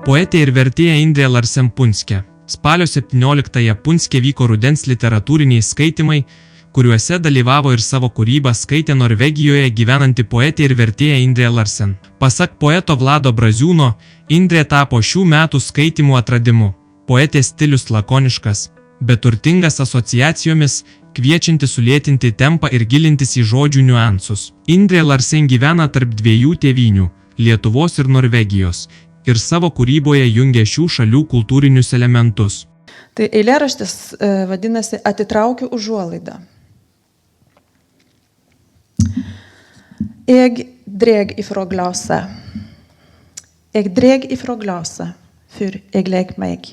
Poetė ir vertėja Indrė Larsen Punske. Spalio 17-ąją Punske vyko rudens literatūriniai skaitymai, kuriuose dalyvavo ir savo kūrybą skaitė Norvegijoje gyvenanti poetė ir vertėja Indrė Larsen. Pasak poeto Vlado Braziūno, Indrė tapo šių metų skaitymų atradimu. Poetės stilius lakoniškas, bet turtingas asociacijomis, kviečianti sulėtinti tempą ir gilintis į žodžių niuansus. Indrė Larsen gyvena tarp dviejų tėvynių – Lietuvos ir Norvegijos, ir savo kūryboje jungia šių šalių kultūrinius elementus. Tai eilėraštis vadinasi Atitraukiu užuolaidą. Jeg dreg ifrån glaset. Jeg dreg ifrån glaset, for jeg legger meg.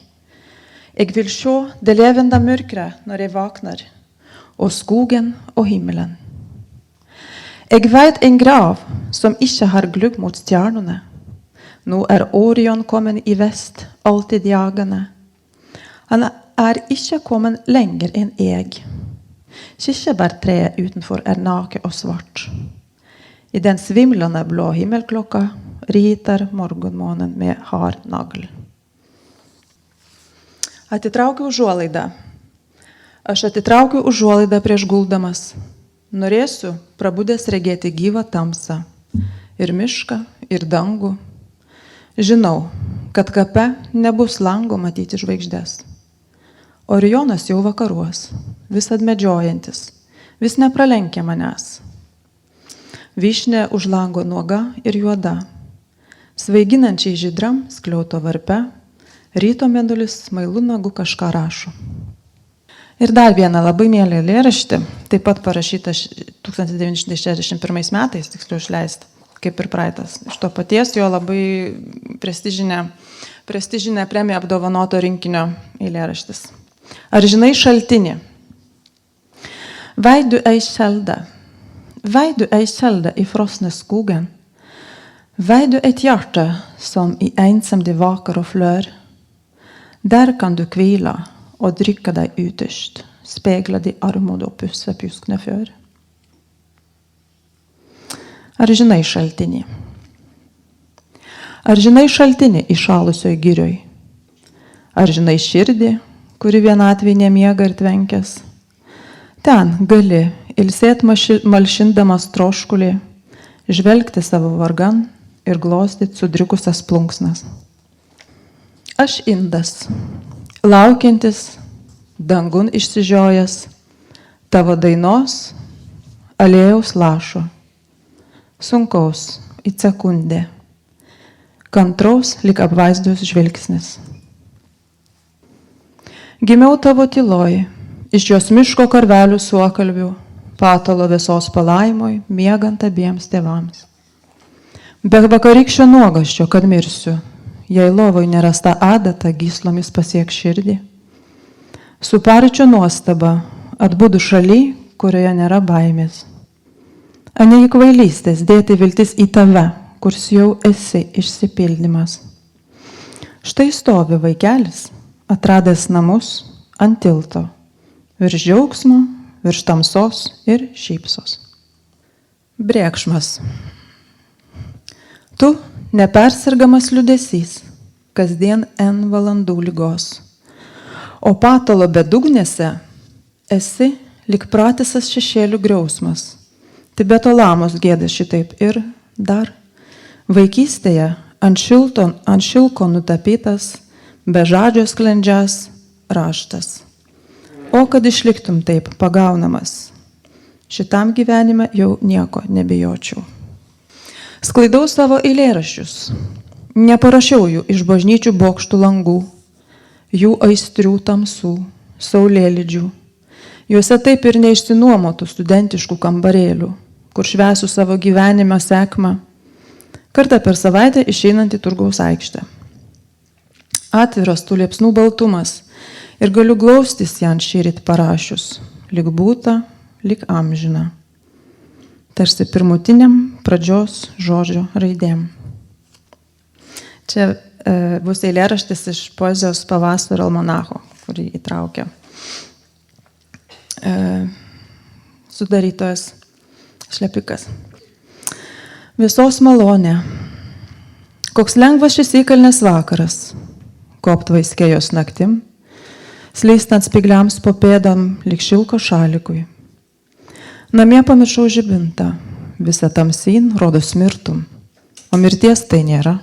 Jeg vil se det levende mørket når jeg vakner, og skogen og himmelen. Jeg vet en grav som ikke har glugg mot stjernene. Nå Orion kommet i vest, alltid jagende. Han ikke kommet lenger enn jeg. Kirsebærtreet utenfor nake og svart. I den svimlende blå himmelklokka ritar morgenmånen med hard nagl. Atitraukiu užuolaidą. Aš atitraukiu užuolaidą prieš guldamas. Norėsiu prabudęs regėti gyvą tamsą. Ir mišką, ir dangų. Žinau, kad kape nebus lango matyti žvaigždės. Orionas jau vakaruos, visad medžiojantis, vis nepralenkia manęs. Vyšnė už lango nuoga ir juoda. Svaiginančiai žydram skliauto varpe, ryto mėnulis smailu nagu kažką rašo. Ir dar vieną labai mielą eilėraštį, taip pat parašytą 1961 metais, tiksliau išleistą, kaip ir praeitas. Iš to paties jo labai prestižinę premiją apdovanoto rinkinio eilėraštis. Ar žinai šaltinį? Vet du ei kjelde i frosne skogen? Vet du et hjerte som i ensamhet vaker og flør? Der kan du hvila og drikke deg ytterst, speglad i armod og pusse pjuskne før. Ar žinai šaltinį? Ar žinai šaltinį įšalusioj girioj? Ar žinai širdį, kuri vienatvėj nemiega ir tvenkės? Ten gali ilsėt malšindamas troškulį, žvelgti savo vargan ir glostyti sudrikusias plunksnas. Aš indas, laukiantis, dangun išsižiojęs, tavo dainos, alėjaus lašo. Sunkaus į sekundę, kantraus lyg apvaizdos žvilgsnis. Gimiau tavo tyloj, iš jos miško karvelių suokalbių, patalo visos palaimoj, miegant abiems tėvams. Be vakarykščio nuogasčio, kad mirsiu, jei lovoj nerasta adata gyslomis pasiek širdį. Su parčio nuostaba atbudu šaly, kurioje nėra baimės. Ane į kvailystės dėti viltis į tave, kurs jau esi išsipildymas. Štai stovi vaikelis, atradęs namus ant tilto, virš džiaugsmo, virš tamsos ir šypsos. Brėkšmas. Tu nepersirgamas liūdesys, kasdien N valandų ligos, o patalo bedugnėse esi lyg pratisas šešėlių griausmas. Tibeto lamos gėda šitaip ir dar vaikystėje ant šilko nutapytas, be žodžio sklendžias raštas. O kad išliktum taip pagaunamas, šitam gyvenime jau nieko nebijočiau. Sklaidau savo eilėraščius, neparašiau jų iš bažnyčių bokštų langų, jų aistrių tamsų, saulėlydžių. Juose taip ir neišsinuomotų studentiškų kambarėlių, kur švęsiu savo gyvenime sekmą, kartą per savaitę išeinant į Turgaus aikštę. Atviras tų liepsnų baltumas ir galiu glaustis jan šįryt parašius, lyg būta, lyg amžina. Tarsi pirmutiniam pradžios žodžio raidėm. Čia bus eilėraštis iš poezijos pavasario almanacho, kurį įtraukė sudarytojas Šlepikas. Visos malonė, Koks lengvas šis įkalnės vakaras, koptvaiskėjos naktim, sleistant spigliams po pėdam lyg šilko šalikui. Namie pamiršau žibintą, visą tamsyn rodos mirtum, o mirties tai nėra.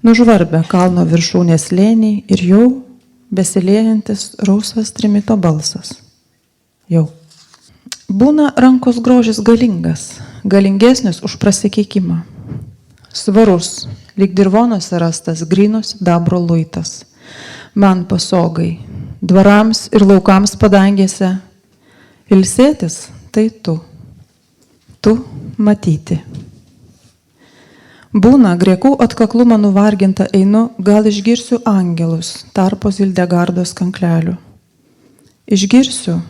Nužvarbę kalno viršūnės lėniai ir jau besiliejantis rausvas trimito balsas. Jau. Būna rankos grožis galingas, galingesnis už prasikeikimą. Svarus, lyg dirvonuose rastas grynos sidabro luitas. Man pasogai, dvarams ir laukams padangėse. Ilsėtis tai tu. Tu matyti. Būna griekų atkaklumą nuvarginta einu, gal išgirsiu angelus tarpo Zildegardos kanklelių. Išgirsiu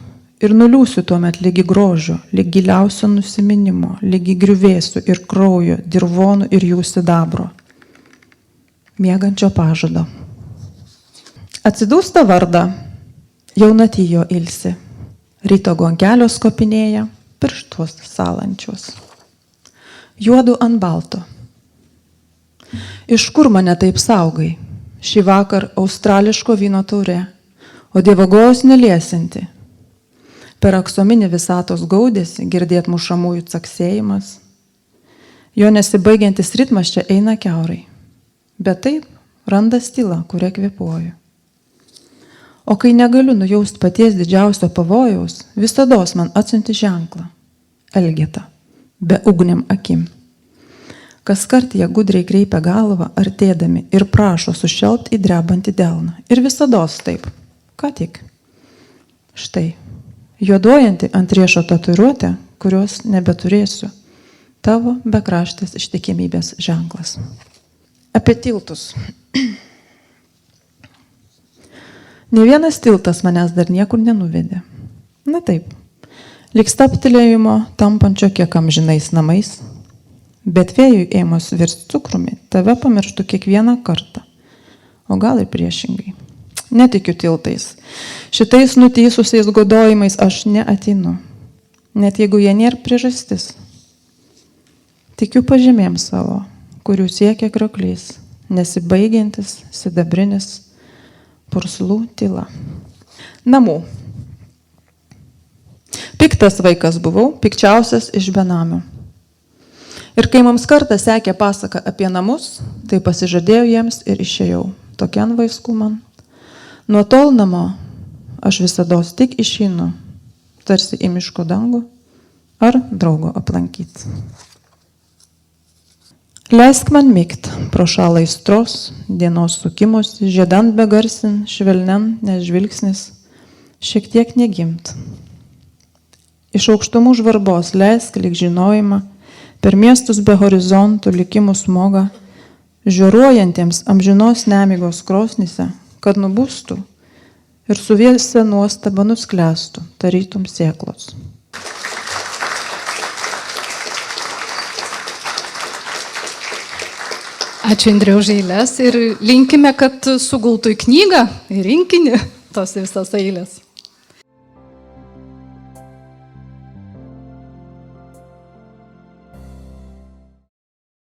ir nuliūsiu tuomet lygi grožio, lygi giliausio nusiminimo, lygi griuvėsių ir kraujo, dirvonų ir jų sidabro. Miegančio pažado. Atsidūsta vardą, jaunatyjo ilsi, ryto gonkelio skopinėja, pirštuos salančios. Juodu ant balto. Iš kur mane taip saugai? Šį vakar australiško vyno taurė, o dievagojos neliesinti. Per aksominį visatos gaudėsi girdėt mušamųjų caksėjimas. Jo nesibaigiantis ritmas čia eina kiaurai. Bet taip randa stila, kurią kvėpuoju. O kai negaliu nujaust paties didžiausio pavojaus, visados man atsiunti ženklą. Elgeta, be ugniam akim. Kaskart jie gudriai kreipia galvą, artėdami ir prašo sušelpt į drebantį delną. Ir visados taip. Ką tik? Štai. Juoduojanti ant riešo tatuiruotė, kurios nebeturėsiu. Tavo bekraštės ištikimybės ženklas. Apie tiltus. Ne vienas tiltas manęs dar niekur nenuvedė. Na taip. Lyg staptelėjimo tampančio kiek amžinais namais. Bet vėjui ėmus virst cukrumi, tave pamirštų kiekvieną kartą. O gal ir priešingai. Netikiu tiltais. Šitais nutysusiais godojimais aš neateinu. Net jeigu jie nėra priežastis. Tikiu pažymėm savo, kurių siekia krioklys, nesibaigiantis, sidabrinis, purslų tyla. Namų. Piktas vaikas buvau, pikčiausias iš benamių. Ir kai mums kartą sekė pasaka apie namus, tai pasižadėjau jiems ir išėjau. Tokian vaiskų man. Nuo tol namo aš visados tik išeinu, tarsi į miško dangų ar draugo aplankyti. Leisk man mykt pro šalą aistros, dienos sukimusi, žiedant begarsin, švelnen, nes žvilgsnis šiek tiek negimt. Iš aukštumų žvarbos leisk lyg žinojimą, per miestus be horizontų likimų smoga, žiūruojantiems amžinos nemigos krosnyse, kad nubustų ir su vėsia nuostaba nusklęstų, tarytum sėklos. Ačiū Indrė už eiles ir linkime, kad sugultų į knygą, į rinkinį tos visas eilės.